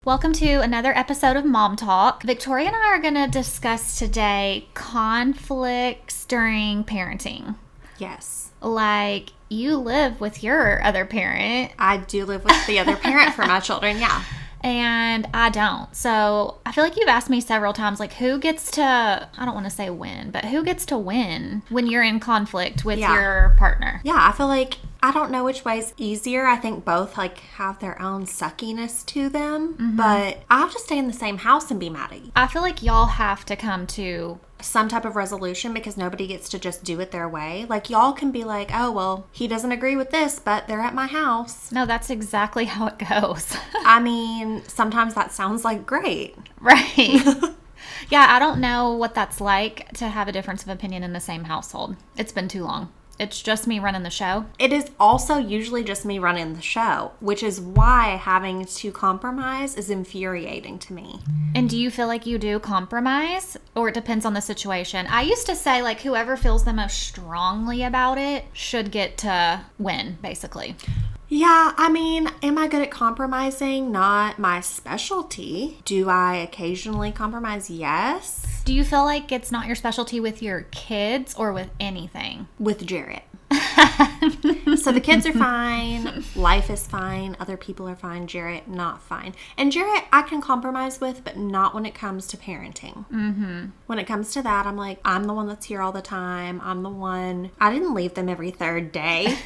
Welcome to another episode of Mom Talk. Victoria and I are going to discuss today conflicts during parenting. Yes. Like, you live with your other parent. I do live with the other parent for my children, yeah. And I don't. So I feel like you've asked me several times, like, who gets to, I don't want to say win, but who gets to win when you're in conflict with your partner? Yeah, I feel like, I don't know which way is easier. I think both, have their own suckiness to them. But I have to stay in the same house and be mad at you. I feel like y'all have to come to some type of resolution because nobody gets to just do it their way. Like, y'all can be like, oh, well, he doesn't agree with this, but they're at my house. No, that's exactly how it goes. I mean, sometimes that sounds like great. Right. Yeah, I don't know what that's like to have a difference of opinion in the same household. It's been too long. It's just me running the show. It is also usually just me running the show, which is why having to compromise is infuriating to me. And do you feel like you do compromise, or it depends on the situation? I used to say, like, whoever feels the most strongly about it should get to win, basically. Yeah, I mean, am I good at compromising? Not my specialty. Do I occasionally compromise? Yes. Do you feel like it's not your specialty with your kids or with anything? With Jarrett. So the kids are fine. Life is fine. Other people are fine. Jarrett, not fine. And Jarrett, I can compromise with, but not when it comes to parenting. Mm-hmm. When it comes to that, I'm like, I'm the one that's here all the time. I'm the one. I didn't leave them every third day.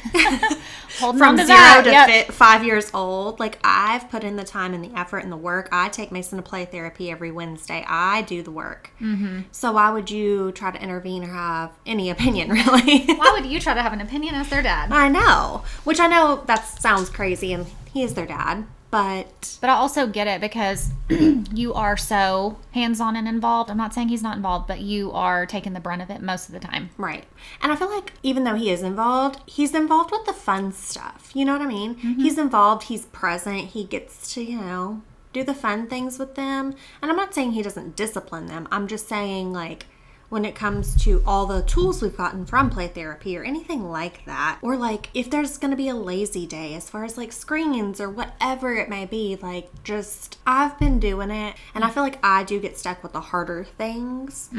Holding From on to 0 that. to 5 years old. Like, I've put in the time and the effort and the work. I take Mason to play therapy every Wednesday. I do the work. Mm-hmm. So why would you try to intervene or have any opinion, really? Why would you try to have an opinion as their dad? I know. Which I know that sounds crazy, and he is their dad. But I also get it because you are so hands-on and involved. I'm not saying he's not involved, but you are taking the brunt of it most of the time. right. And I feel like even though he is involved, he's involved with the fun stuff. You know what I mean? Mm-hmm. He's involved. He's present. He gets to, do the fun things with them. And I'm not saying he doesn't discipline them. I'm just saying, like, when it comes to all the tools we've gotten from play therapy or anything like that, or like if there's going to be a lazy day as far as like screens or whatever it may be, like, just I've been doing it, and I feel like I do get stuck with the harder things,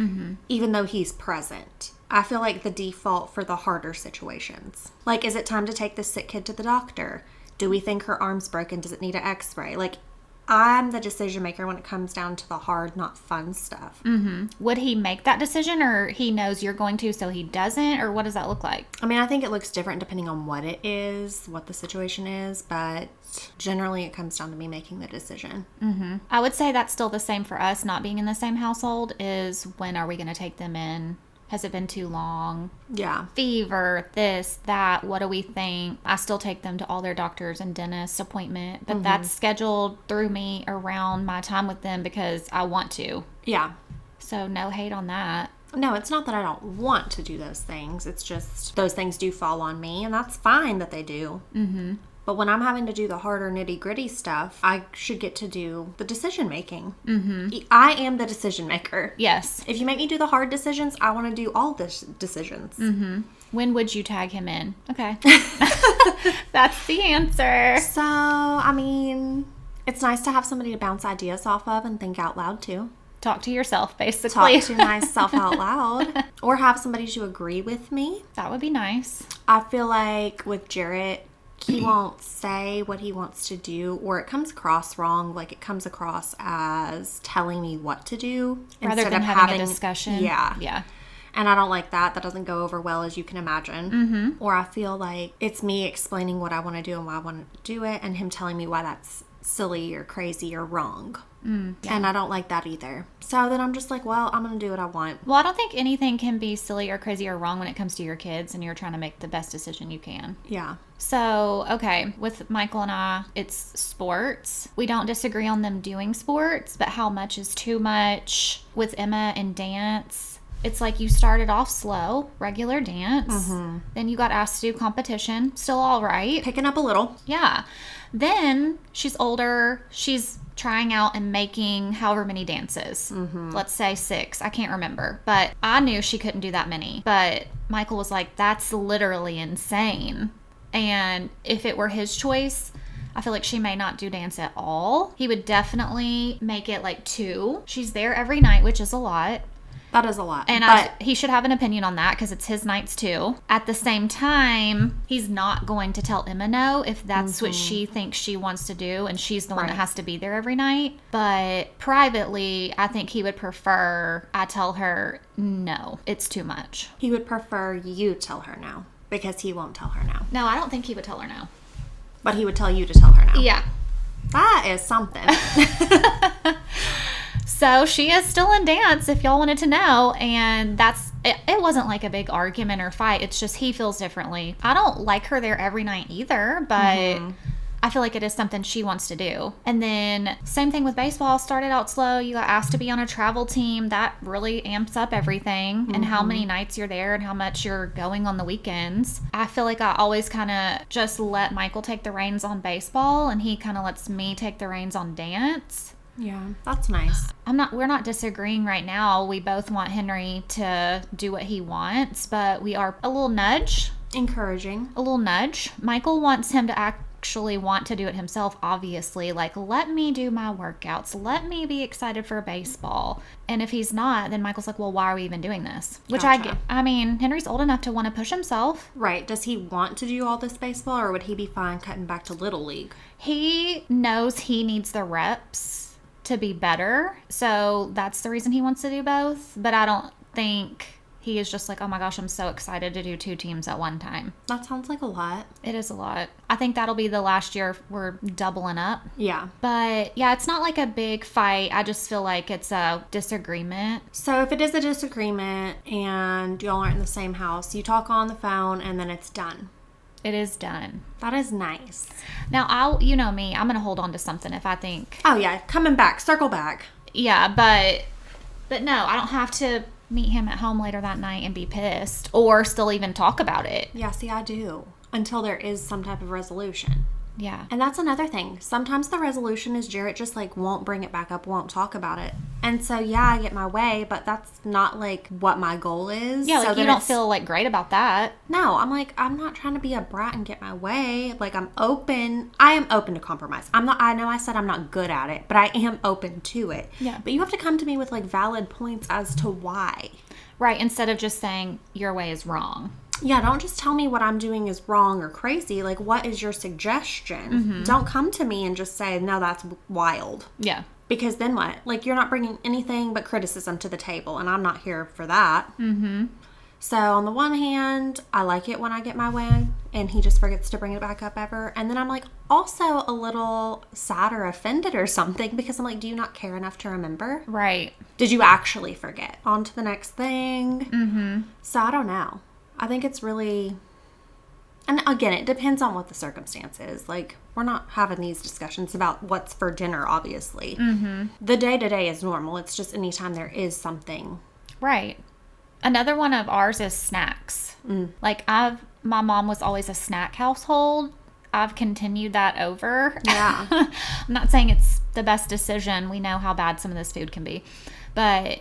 even though he's present. I feel like the default for the harder situations, like, is it time to take this sick kid to the doctor? Do we think her arm's broken? Does it need an x-ray? Like, I'm the decision maker when it comes down to the hard, not fun stuff. Mm-hmm. Would he make that decision, or he knows you're going to, so he doesn't? Or what does that look like? I mean, I think it looks different depending on what it is, what the situation is, but generally it comes down to me making the decision. Mm-hmm. I would say that's still the same for us, not being in the same household, is when are we going to take them in? Has it been too long? Yeah. Fever, this, that, what do we think? I still take them to all their doctors and dentist appointment, but that's scheduled through me around my time with them because I want to. Yeah. So no hate on that. No, it's not that I don't want to do those things. It's just those things do fall on me, and that's fine that they do. Mm-hmm. But when I'm having to do the harder nitty-gritty stuff, I should get to do the decision-making. Mm-hmm. I am the decision-maker. Yes. If you make me do the hard decisions, I want to do all the decisions. Mm-hmm. When would you tag him in? Okay. That's the answer. So, I mean, it's nice to have somebody to bounce ideas off of and think out loud, too. Talk to yourself, basically. Talk to myself out loud. Or have somebody to agree with me. That would be nice. I feel like with Jarrett, he won't say what he wants to do, or it comes across wrong. Like, it comes across as telling me what to do Rather instead than of having a discussion. Yeah. Yeah. And I don't like that. That doesn't go over well, as you can imagine. Mm-hmm. Or I feel like it's me explaining what I want to do and why I want to do it, and him telling me why that's silly or crazy or wrong. Yeah. And I don't like that either. So then I'm just like, well, I'm going to do what I want. Well, I don't think anything can be silly or crazy or wrong when it comes to your kids and you're trying to make the best decision you can. Yeah. So, okay, with Michael and I, it's sports. We don't disagree on them doing sports, but how much is too much? With Emma and dance, it's like you started off slow, regular dance. Mm-hmm. Then you got asked to do competition. Still all right. Picking up a little. Yeah. Then she's older. She's trying out and making however many dances. Mm-hmm. Let's say 6. I can't remember. But I knew she couldn't do that many. But Michael was like, that's literally insane. And if it were his choice, I feel like she may not do dance at all. He would definitely make it like 2. She's there every night, which is a lot. That is a lot. And he should have an opinion on that because it's his nights too. At the same time, he's not going to tell Emma no if that's what she thinks she wants to do and she's the one that has to be there every night. But privately, I think he would prefer I tell her no, it's too much. He would prefer you tell her no because he won't tell her no. No, I don't think he would tell her no. But he would tell you to tell her no. Yeah. That is something. So she is still in dance if y'all wanted to know. And it wasn't like a big argument or fight. It's just he feels differently. I don't like her there every night either, but I feel like it is something she wants to do. And then same thing with baseball. Started out slow. You got asked to be on a travel team. That really amps up everything and how many nights you're there and how much you're going on the weekends. I feel like I always kind of just let Michael take the reins on baseball and he kind of lets me take the reins on dance. Yeah, that's nice. We're not disagreeing right now. We both want Henry to do what he wants, but we are a little nudge. Encouraging. A little nudge. Michael wants him to actually want to do it himself, obviously. Like, let me do my workouts. Let me be excited for baseball. And if he's not, then Michael's like, well, why are we even doing this? Which Gotcha. I mean, Henry's old enough to want to push himself. Right. Does he want to do all this baseball or would he be fine cutting back to Little League? He knows he needs the reps to be better. So that's the reason he wants to do both. But I don't think he is just like, oh my gosh, I'm so excited to do 2 teams at one time. That sounds like a lot. It is a lot. I think that'll be the last year we're doubling up. Yeah. But yeah, it's not like a big fight. I just feel like it's a disagreement. So if it is a disagreement and y'all aren't in the same house, you talk on the phone and then it's done. It is done. That is nice. Now, you know me, I'm going to hold on to something if I think. Oh yeah, coming back, circle back. Yeah, but no, I don't have to meet him at home later that night and be pissed or still even talk about it. Yeah, see, I do. Until there is some type of resolution. Yeah. And that's another thing. Sometimes the resolution is Jarrett just like won't bring it back up, won't talk about it. And so yeah, I get my way, but that's not like what my goal is. Yeah, like so you don't feel like great about that. No, I'm like, I'm not trying to be a brat and get my way. Like I am open to compromise. I know I said I'm not good at it, but I am open to it. Yeah. But you have to come to me with like valid points as to why. Right, instead of just saying your way is wrong. Yeah, don't just tell me what I'm doing is wrong or crazy. Like, what is your suggestion? Don't come to me and just say, no, that's wild. Yeah. Because then what? Like, you're not bringing anything but criticism to the table, and I'm not here for that. Mm-hmm. So, on the one hand, I like it when I get my way, and he just forgets to bring it back up ever. And then I'm, like, also a little sad or offended or something, because I'm like, do you not care enough to remember? Right. Did you actually forget? On to the next thing. Mm-hmm. So, I don't know. I think it's really, and again, it depends on what the circumstance is. Like, we're not having these discussions about what's for dinner, obviously. Mm-hmm. The day-to-day is normal. It's just anytime there is something. Right. Another one of ours is snacks. Like, my mom was always a snack household. I've continued that over. Yeah. I'm not saying it's the best decision. We know how bad some of this food can be. But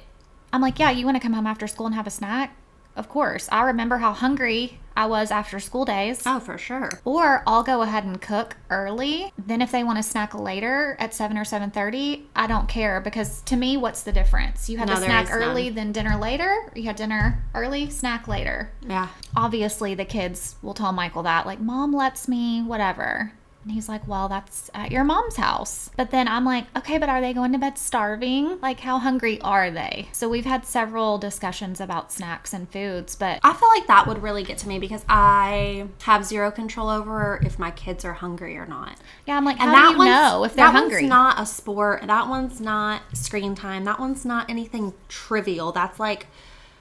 I'm like, yeah, you want to come home after school and have a snack? Of course. I remember how hungry I was after school days. Oh, for sure. Or I'll go ahead and cook early. Then if they want to snack later at 7 or 7:30, I don't care, because to me, what's the difference? You had to snack early, then dinner later. You had dinner early, snack later. Yeah. Obviously, the kids will tell Michael that, like, Mom lets me, whatever. And he's like, well, that's at your mom's house. But then I'm like, okay, but are they going to bed starving? Like, how hungry are they? So we've had several discussions about snacks and foods, but I feel like that would really get to me because I have zero control over if my kids are hungry or not. yeah, I'm like, how do you know if they're hungry? That one's not a sport. That one's not screen time. That one's not anything trivial. That's like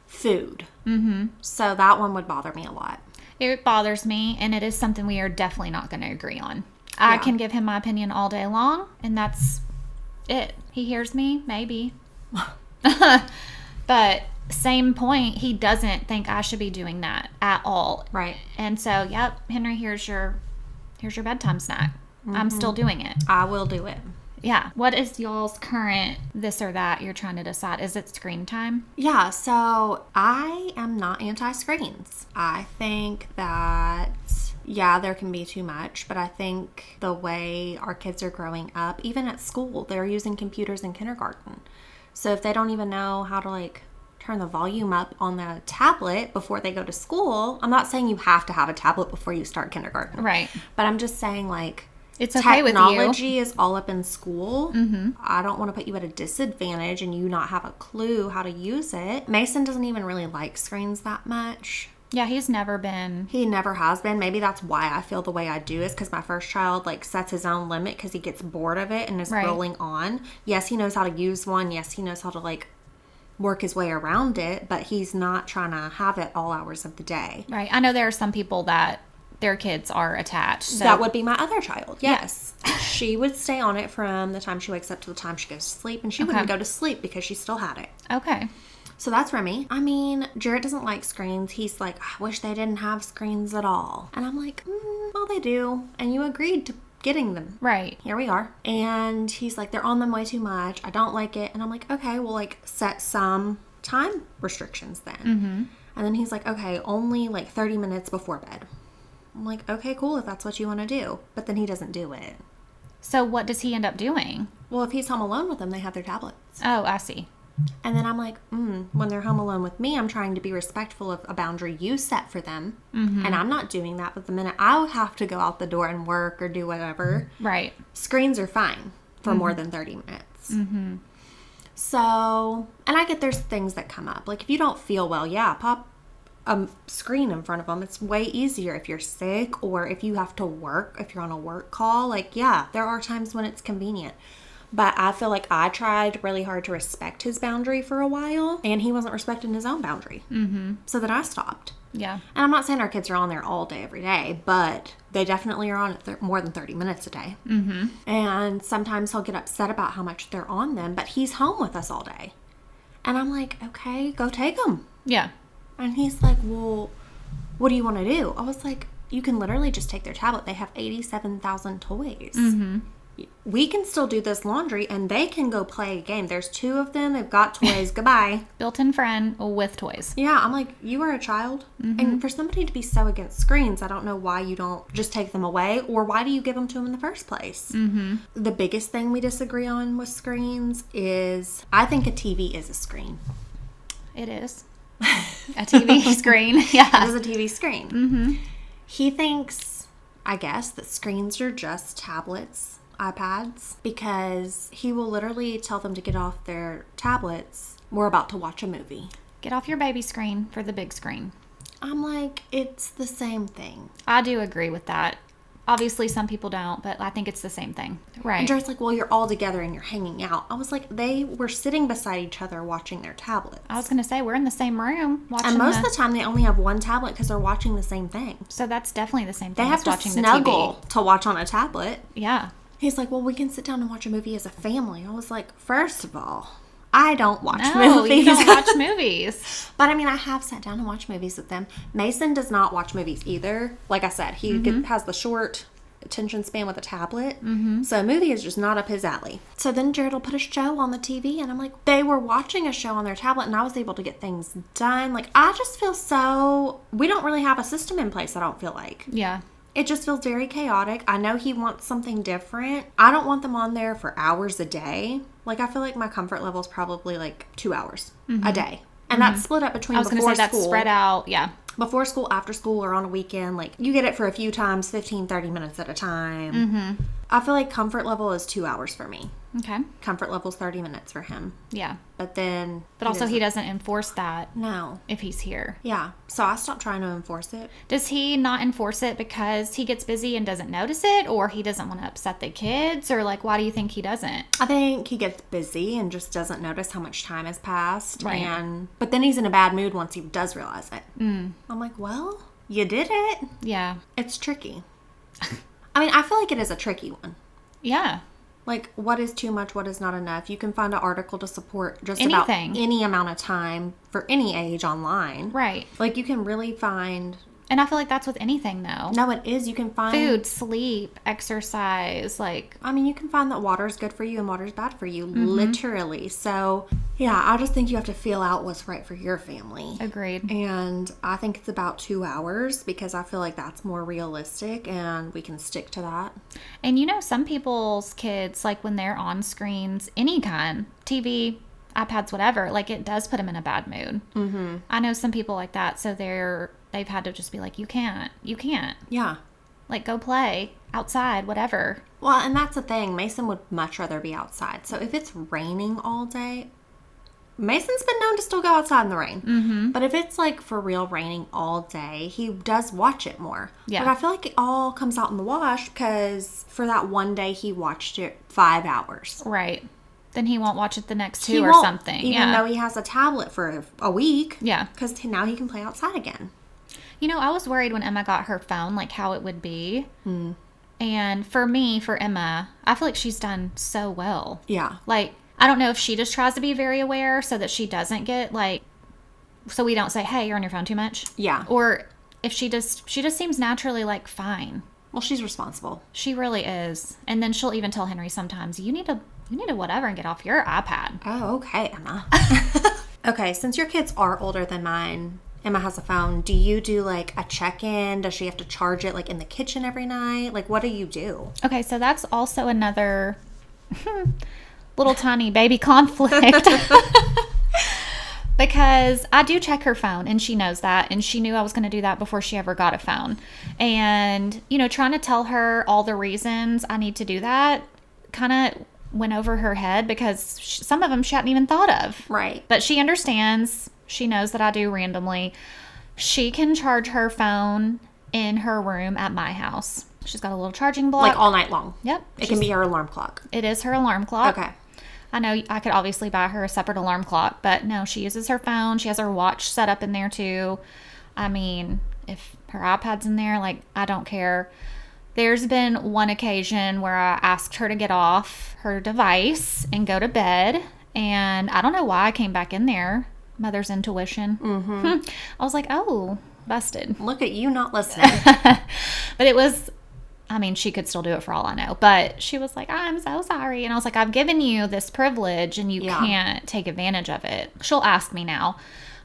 food. Mm-hmm. So that one would bother me a lot. It bothers me, and it is something we are definitely not going to agree on. I can give him my opinion all day long, and that's it. He hears me, maybe. But same point, he doesn't think I should be doing that at all. Right. And so, yep, Henry, here's your bedtime snack. I'm still doing it. I will do it. Yeah. What is y'all's current this or that you're trying to decide? Is it screen time? Yeah, so I am not anti-screens. I think that yeah, there can be too much, but I think the way our kids are growing up, even at school, they're using computers in kindergarten. So if they don't even know how to like turn the volume up on the tablet before they go to school, I'm not saying you have to have a tablet before you start kindergarten. Right. But I'm just saying like It's okay with you. technology is all up in school. I don't want to put you at a disadvantage and you not have a clue how to use it. Mason doesn't even really like screens that much. Yeah, he's never been. He never has been. Maybe that's why I feel the way I do, is because my first child like sets his own limit because he gets bored of it and is Right. rolling on. Yes, he knows how to use one. Yes, he knows how to like work his way around it, but he's not trying to have it all hours of the day. Right. I know there are some people that their kids are attached. So. That would be my other child. Yes. She would stay on it from the time she wakes up to the time she goes to sleep, and she wouldn't go to sleep because she still had it. Okay. So that's Remy. I mean, Jarrett doesn't like screens. He's like, I wish they didn't have screens at all. And I'm like, well, they do. And you agreed to getting them. Right. Here we are. And he's like, they're on them way too much. I don't like it. And I'm like, okay, we'll like set some time restrictions then. And then he's like, okay, only like 30 minutes before bed. I'm like, okay, cool, if that's what you want to do. But then he doesn't do it. So what does he end up doing? Well, if he's home alone with them, they have their tablets. Oh, I see. And then I'm like, when they're home alone with me, I'm trying to be respectful of a boundary you set for them. And I'm not doing that. But the minute I have to go out the door and work or do whatever, Right. screens are fine for more than 30 minutes. So, and I get there's things that come up. Like if you don't feel well, yeah, pop a screen in front of them. It's way easier if you're sick or if you have to work, if you're on a work call. Like, yeah, there are times when it's convenient. But I feel like I tried really hard to respect his boundary for a while, and he wasn't respecting his own boundary. So then I stopped. Yeah. And I'm not saying our kids are on there all day, every day, but they definitely are on it more than 30 minutes a day. And sometimes he'll get upset about how much they're on them, but he's home with us all day. And I'm like, okay, go take them. Yeah. And he's like, well, what do you want to do? I was like, you can literally just take their tablet. They have 87,000 toys. We can still do this laundry and they can go play a game. There's 2 of them. They've got toys. Goodbye. Built-in friend with toys. Yeah, I'm like, you are a child. And for somebody to be so against screens, I don't know why you don't just take them away, or why do you give them to them in the first place? The biggest thing we disagree on with screens is I think a TV is a screen. It is. A TV screen. It Yeah. is a TV screen. He thinks, I guess, that screens are just tablets, iPads, because he will literally tell them to get off their tablets. We're about to watch a movie. Get off your baby screen for the big screen. I'm like, it's the same thing. I do agree with that. Obviously, some people don't, but I think it's the same thing. Right. And Jared's like, well, you're all together and you're hanging out. I was like, they were sitting beside each other watching their tablets. I was going to say, we're in the same room watching And most of the time, they only have one tablet because they're watching the same thing. So that's definitely the same thing They have as to watching snuggle the TV. to watch on a tablet. Yeah. He's like, well, we can sit down and watch a movie as a family. I was like, first of all, I don't watch No, movies. you don't watch movies. But I mean, I have sat down and watched movies with them. Mason does not watch movies either. Like I said, he has the short attention span with a tablet. So a movie is just not up his alley. So then Jared will put a show on the TV, and I'm like, they were watching a show on their tablet, and I was able to get things done. Like, I just feel so, we don't really have a system in place, I don't feel like. Yeah. It just feels very chaotic. I know he wants something different. I don't want them on there for hours a day. Like, I feel like my comfort level is probably like 2 hours a day. And that's split up between I was going to before say that's school. spread out. Yeah. Before school, after school, or on a weekend. Like, you get it for a few times, 15, 30 minutes at a time. I feel like comfort level is 2 hours for me. Okay. Comfort level is 30 minutes for him. Yeah. But then... But also he doesn't enforce that No. if he's here. Yeah. So I stopped trying to enforce it. Does he not enforce it because he gets busy and doesn't notice it, or he doesn't want to upset the kids, or like why do you think he doesn't? I think he gets busy and just doesn't notice how much time has passed. Right. But then he's in a bad mood once he does realize it. I'm like, well, you did it. Yeah. It's tricky. I mean, I feel like it is a tricky one. Yeah. Like, what is too much? What is not enough? You can find an article to support just Anything. about any amount of time for any age online. Right. Like, you can really find And I feel like that's with anything, though. No, it is. You can find Food, sleep, exercise, like... I mean, you can find that water is good for you and water is bad for you, literally. So, yeah, I just think you have to feel out what's right for your family. Agreed. And I think it's about 2 hours because I feel like that's more realistic and we can stick to that. And you know, some people's kids, like when they're on screens, any kind, TV, iPads, whatever, like it does put them in a bad mood. Mm-hmm. I know some people like that, so they've had to just be like, you can't. Yeah. Like, go play outside, whatever. Well, and that's the thing. Mason would much rather be outside. So if it's raining all day, Mason's been known to still go outside in the rain. Mm-hmm. But if it's like for real raining all day, he does watch it more. Yeah. But I feel like it all comes out in the wash because for that one day he watched it 5 hours. Right. Then he won't watch it the next He 2 or won't, something. Even though he has a tablet for a week. Yeah. Because now he can play outside again. You know, I was worried when Emma got her phone, like how it would be. Mm. And for Emma, I feel like she's done so well. Yeah. Like, I don't know if she just tries to be very aware so that she doesn't get like, so we don't say, hey, you're on your phone too much. Yeah. Or if she just seems naturally like fine. Well, she's responsible. She really is. And then she'll even tell Henry sometimes, you need to whatever and get off your iPad. Oh, okay, Emma. Okay, since your kids are older than mine, Emma has a phone. Do you do like a check-in? Does she have to charge it like in the kitchen every night? Like, what do you do? Okay, so that's also another little tiny baby conflict. Because I do check her phone and she knows that, and she knew I was going to do that before she ever got a phone. And, you know, trying to tell her all the reasons I need to do that kind of went over her head because some of them she hadn't even thought of. Right. But she understands. She knows that I do randomly. She can charge her phone in her room at my house. She's got a little charging block. Like all night long. Yep. It can be her alarm clock. It is her alarm clock. Okay. I know I could obviously buy her a separate alarm clock, but no, she uses her phone. She has her watch set up in there too. I mean, if her iPad's in there, like, I don't care. There's been one occasion where I asked her to get off her device and go to bed, and I don't know why I came back in there. Mother's intuition. Mm-hmm. I was like, oh, busted. Look at you not listening. But it was... I mean, she could still do it for all I know, but she was like, I'm so sorry. And I was like, I've given you this privilege and you can't take advantage of it. She'll ask me now,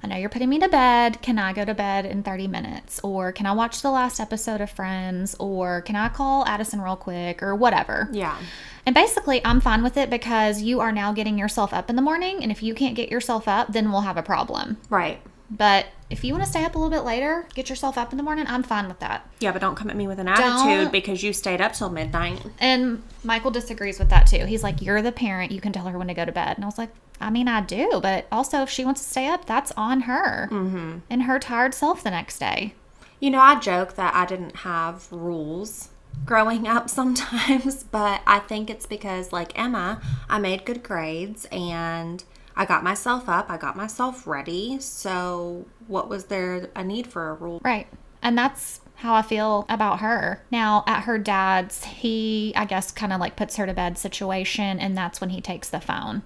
I know you're putting me to bed. Can I go to bed in 30 minutes? Or can I watch the last episode of Friends? Or can I call Addison real quick? Or whatever. Yeah. And basically, I'm fine with it because you are now getting yourself up in the morning. And if you can't get yourself up, then we'll have a problem. Right. But if you want to stay up a little bit later, get yourself up in the morning, I'm fine with that. Yeah, but don't come at me with an attitude because you stayed up till midnight. And Michael disagrees with that too. He's like, you're the parent. You can tell her when to go to bed. And I was like, I mean, I do. But also, if she wants to stay up, that's on her. Mm-hmm. And her tired self the next day. You know, I joke that I didn't have rules growing up sometimes. But I think it's because, like Emma, I made good grades and... I got myself up. I got myself ready. So what was there a need for a rule? Right. And that's how I feel about her. Now, at her dad's, he, I guess, kind of like puts her to bed situation. And that's when he takes the phone.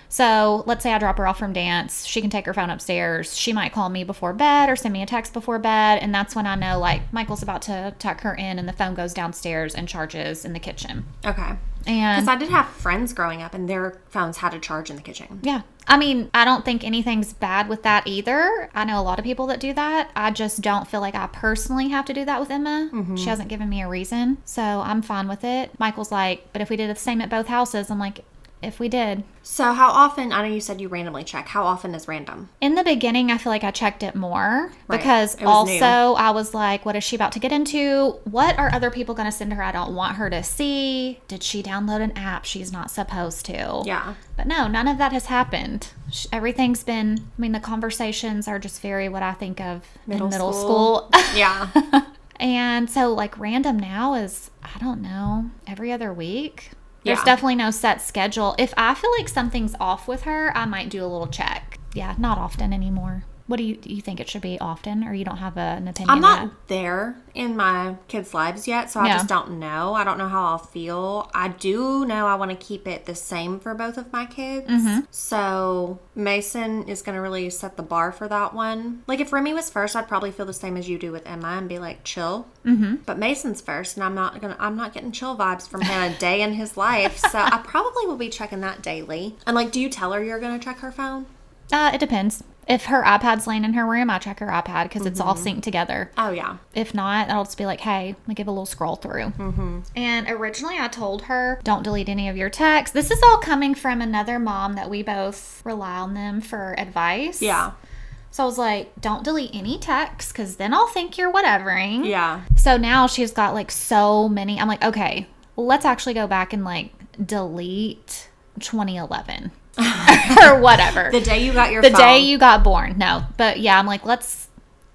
So let's say I drop her off from dance. She can take her phone upstairs. She might call me before bed or send me a text before bed. And that's when I know, like, Michael's about to tuck her in and the phone goes downstairs and charges in the kitchen. Okay. And because I did have friends growing up and their phones had to charge in the kitchen. Yeah. I mean, I don't think anything's bad with that either. I know a lot of people that do that. I just don't feel like I personally have to do that with Emma. Mm-hmm. She hasn't given me a reason. So I'm fine with it. Michael's like, but if we did the same at both houses, I'm like, if we did. So how often, I know you said you randomly check. How often is random? In the beginning, I feel like I checked it more because I was like, what is she about to get into? What are other people going to send her I don't want her to see? Did she download an app she's not supposed to? Yeah. But no, none of that has happened. Everything's been, I mean, the conversations are just very what I think of in middle school. Yeah. And so like random now is, I don't know, every other week. There's Yeah. definitely no set schedule. If I feel like something's off with her, I might do a little check. Yeah, not often anymore. What do you think it should be often, or you don't have an opinion I'm not yet? there in my kids' lives yet, so I Yeah. just don't know. I don't know how I'll feel. I do know I want to keep it the same for both of my kids. Mm-hmm. So Mason is going to really set the bar for that one. Like if Remy was first, I'd probably feel the same as you do with Emma and be like chill. Mm-hmm. But Mason's first, and I'm not getting chill vibes from him a day in his life. So I probably will be checking that daily. And like, do you tell her you're going to check her phone? It depends. If her iPad's laying in her room, I check her iPad because it's all synced together. Oh yeah. If not, I'll just be like, hey, let me give a little scroll through. Mm-hmm. And originally I told her, don't delete any of your texts. This is all coming from another mom that we both rely on them for advice. Yeah. So I was like, don't delete any texts because then I'll think you're whatevering. Yeah. So now she's got like so many. I'm like, okay, well, let's actually go back and like delete 2011 or whatever. The day you got your The phone. day you got born. No, but yeah, I'm like, let's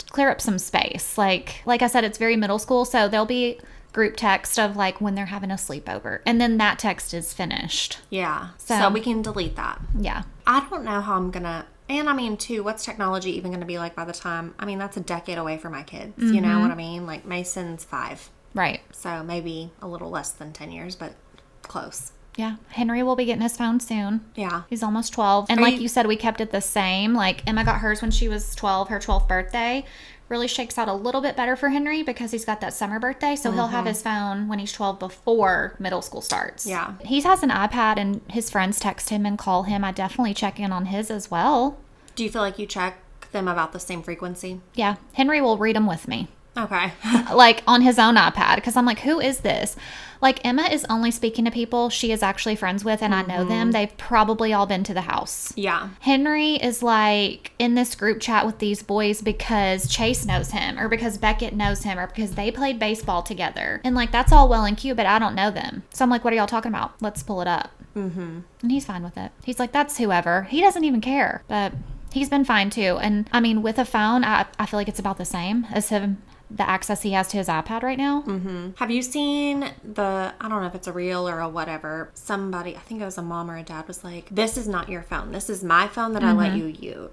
clear up some space. Like I said, it's very middle school, so there'll be group text of like when they're having a sleepover, and then that text is finished. Yeah. So- So we can delete that. Yeah, I don't know how I'm gonna. And I mean, too, what's technology even going to be like by the time? I mean, that's a decade away for my kids. You know what I mean? Like Mason's 5, right. so maybe a little less than 10 years, but close. Yeah, Henry will be getting his phone soon. Yeah. He's almost 12. And Are like you- you said, we kept it the same. Like Emma got hers when she was 12, her 12th birthday. Really shakes out a little bit better for Henry because he's got that summer birthday. So he'll have his phone when he's 12 before middle school starts. Yeah. He has an iPad and his friends text him and call him. I definitely check in on his as well. Do you feel like you check them about the same frequency? Yeah, Henry will read them with me. Okay. Like on his own iPad because I'm like, who is this? Like Emma is only speaking to people she is actually friends with and I know them. They've probably all been to the house. Yeah. Henry is like in this group chat with these boys because Chase knows him or because Beckett knows him or because they played baseball together. And like that's all well and cute, but I don't know them. So I'm like, what are y'all talking about? Let's pull it up. Mm-hmm. And he's fine with it. He's like, that's whoever. He doesn't even care. But he's been fine too. And I mean, with a phone, I feel like it's about the same as him. The access he has to his iPad right now. Mm-hmm. Have you seen I don't know if it's a reel or a whatever, somebody, I think it was a mom or a dad, was like, this is not your phone. This is my phone that I let you use.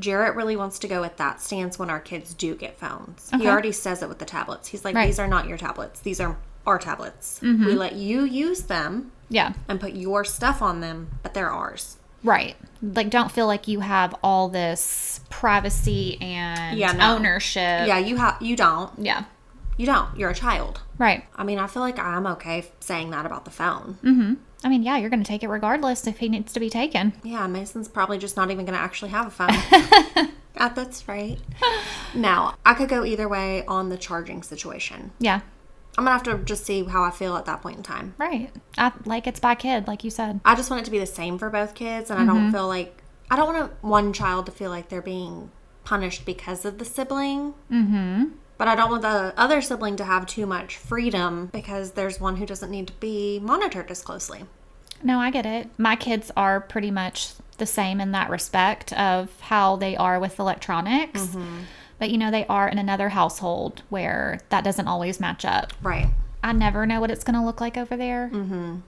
Jarrett really wants to go with that stance when our kids do get phones. He already says it with the tablets. He's like, Right. these are not your tablets. These are our tablets. We let you use them Yeah. and put your stuff on them, but they're ours. Right. Like, don't feel like you have all this privacy and no. ownership. Yeah, you don't. Yeah. You don't. You're a child. Right. I mean, I feel like I'm okay saying that about the phone. I mean, yeah, you're going to take it regardless if he needs to be taken. Yeah, Mason's probably just not even going to actually have a phone. That's right. Now, I could go either way on the charging situation. Yeah. I'm going to have to just see how I feel at that point in time. Right. Like it's by kid, like you said. I just want it to be the same for both kids, and I don't feel like, I don't want one child to feel like they're being punished because of the sibling. Mm-hmm. But I don't want the other sibling to have too much freedom because there's one who doesn't need to be monitored as closely. No, I get it. My kids are pretty much the same in that respect of how they are with electronics. But, you know, they are in another household where that doesn't always match up. Right. I never know what it's going to look like over there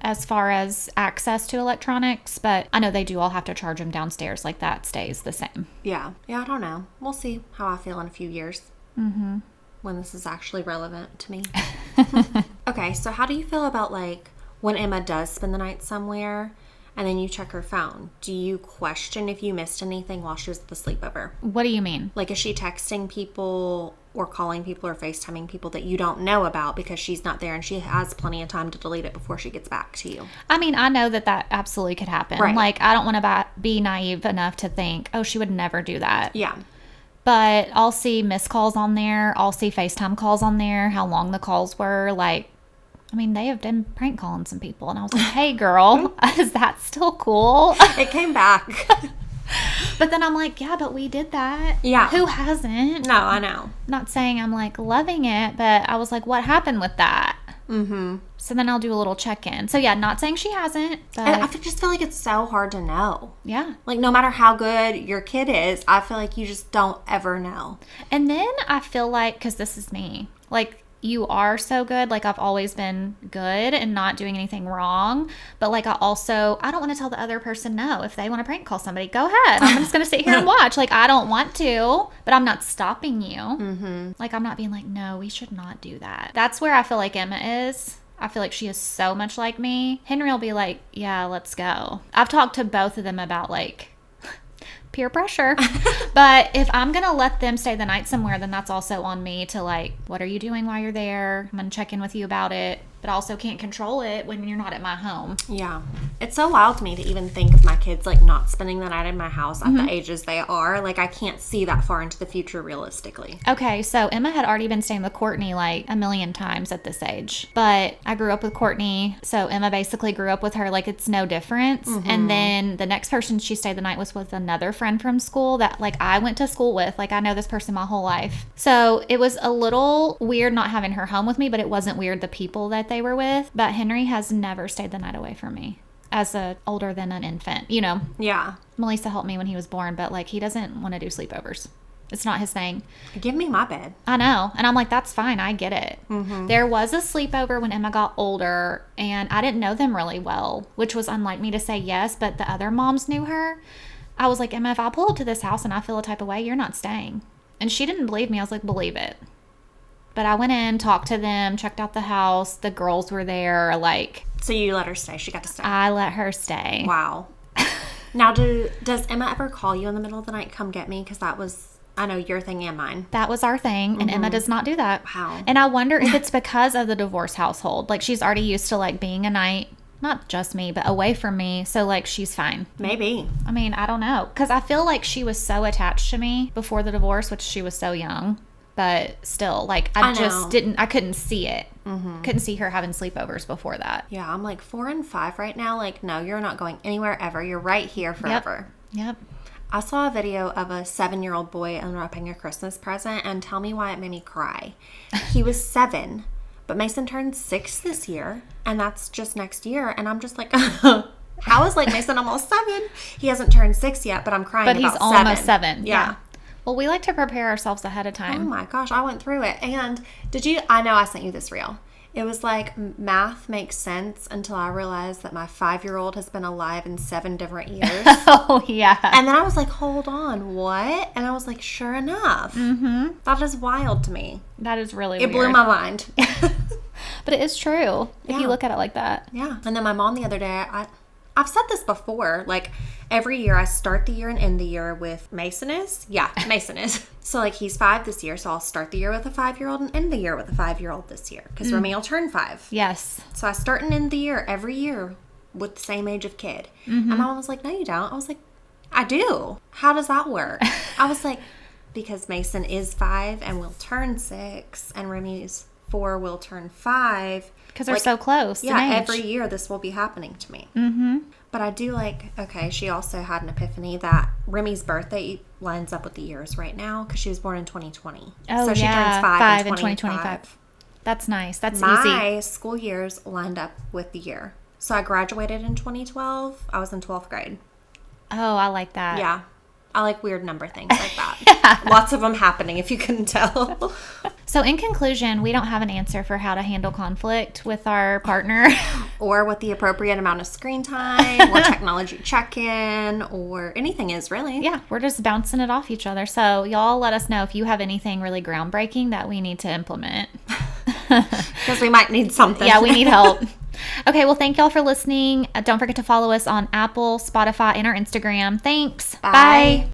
as far as access to electronics, but I know they do all have to charge them downstairs. Like that stays the same. Yeah. Yeah, I don't know. We'll see how I feel in a few years. Mm-hmm. When this is actually relevant to me. Okay, so how do you feel about like when Emma does spend the night somewhere and then you check her phone? Do you question if you missed anything while she was at the sleepover? What do you mean? Like, is she texting people or calling people or FaceTiming people that you don't know about because she's not there and she has plenty of time to delete it before she gets back to you? I mean, I know that absolutely could happen. Right. Like, I don't want to be naive enough to think, oh, she would never do that. Yeah. But I'll see missed calls on there. I'll see FaceTime calls on there, how long the calls were. Like, I mean, they have been prank calling some people. And I was like, hey, girl, is that still cool? It came back. But then I'm like, yeah, but we did that. Yeah. Who hasn't? No, I know. Not saying I'm like loving it, but I was like, what happened with that? Mm-hmm. So then I'll do a little check-in. So yeah, not saying she hasn't, but And I just feel like it's so hard to know. yeah. Like, no matter how good your kid is, I feel like you just don't ever know. And then I feel like, because this is me, like you are so good. Like, I've always been good and not doing anything wrong. But, like, I don't want to tell the other person no. If they want to prank call somebody, go ahead. I'm just going to sit here and watch. Like, I don't want to, but I'm not stopping you. Mm-hmm. Like, I'm not being like, no, we should not do that. That's where I feel like Emma is. I feel like she is so much like me. Henry will be like, yeah, let's go. I've talked to both of them about, like, peer pressure. But if I'm going to let them stay the night somewhere, then that's also on me to, like, what are you doing while you're there? I'm going to check in with you about it. But I also can't control it when you're not at my home. Yeah. It's so wild to me to even think of my kids, like, not spending the night in my house at the ages they are. Like, I can't see that far into the future realistically. Okay, so Emma had already been staying with Courtney, like, a million times at this age. But I grew up with Courtney, so Emma basically grew up with her. Like, it's no difference. And then the next person she stayed the night was with another friend from school that, like, I went to school with. Like, I know this person my whole life. So it was a little weird not having her home with me, but it wasn't weird the people that they were with. But Henry has never stayed the night away from me as older than an infant, you know. Yeah. Melissa helped me when he was born, but, like, he doesn't want to do sleepovers. It's not his thing. Give me my bed. I know. And I'm like, that's fine. I get it. There was a sleepover when Emma got older, and I didn't know them really well, which was unlike me to say yes, but the other moms knew her. I was like, Emma, if I pull up to this house and I feel a type of way, you're not staying. And she didn't believe me. I was like, believe it. But I went in, talked to them, checked out the house. The girls were there. Like, so you let her stay. She got to stay. I let her stay. Wow. Now, does Emma ever call you in the middle of the night, come get me? Because that was, I know, your thing and mine. That was our thing, and Emma does not do that. Wow. And I wonder if it's because of the divorce household. Like, she's already used to, like, being a night, not just me, but away from me. So, like, she's fine. Maybe. I mean, I don't know. Because I feel like she was so attached to me before the divorce, which she was so young. But still, like, I couldn't see it. Couldn't see her having sleepovers before that. Yeah, I'm like 4 and 5 right now. Like, no, you're not going anywhere ever. You're right here forever. Yep. I saw a video of a 7-year-old boy unwrapping a Christmas present, and tell me why it made me cry. He was 7, but Mason turned 6 this year, and that's just next year. And I'm just like, how is, like, Mason almost 7? He hasn't turned 6 yet, but I'm crying about 7. But he's almost 7. Yeah. Well, we like to prepare ourselves ahead of time. Oh my gosh, I went through it. And I know I sent you this reel. It was like, math makes sense until I realized that my 5-year-old has been alive in 7 different years. Oh, yeah. And then I was like, hold on, what? And I was like, sure enough. That is wild to me. That is really weird. It blew my mind. But it is true if you look at it like that. Yeah. And then my mom the other day, I've said this before, like, every year I start the year and end the year with Mason is. Yeah, Mason is. So, like, he's 5 this year, so I'll start the year with a 5-year-old and end the year with a 5-year-old this year. Because Remy will turn 5. Yes. So I start and end the year every year with the same age of kid. And my mom was like, no, you don't. I was like, I do. How does that work? I was like, because Mason is 5 and will turn 6, and Remy's 4 will turn 5. Because they're so close. Yeah, every year this will be happening to me. But I do okay, she also had an epiphany that Remy's birthday lines up with the years right now because she was born in 2020. Oh, so she turns 5 in 2025. That's nice. That's easy. My school years lined up with the year. So I graduated in 2012. I was in 12th grade. Oh, I like that. Yeah. I like weird number things like that. Lots of them happening, if you couldn't tell. So in conclusion, we don't have an answer for how to handle conflict with our partner. Or what the appropriate amount of screen time or technology check-in or anything is, really. Yeah, we're just bouncing it off each other. So y'all let us know if you have anything really groundbreaking that we need to implement. Because we might need something. Yeah, we need help. Okay, well, thank y'all for listening. Don't forget to follow us on Apple, Spotify, and our Instagram. Thanks. Bye.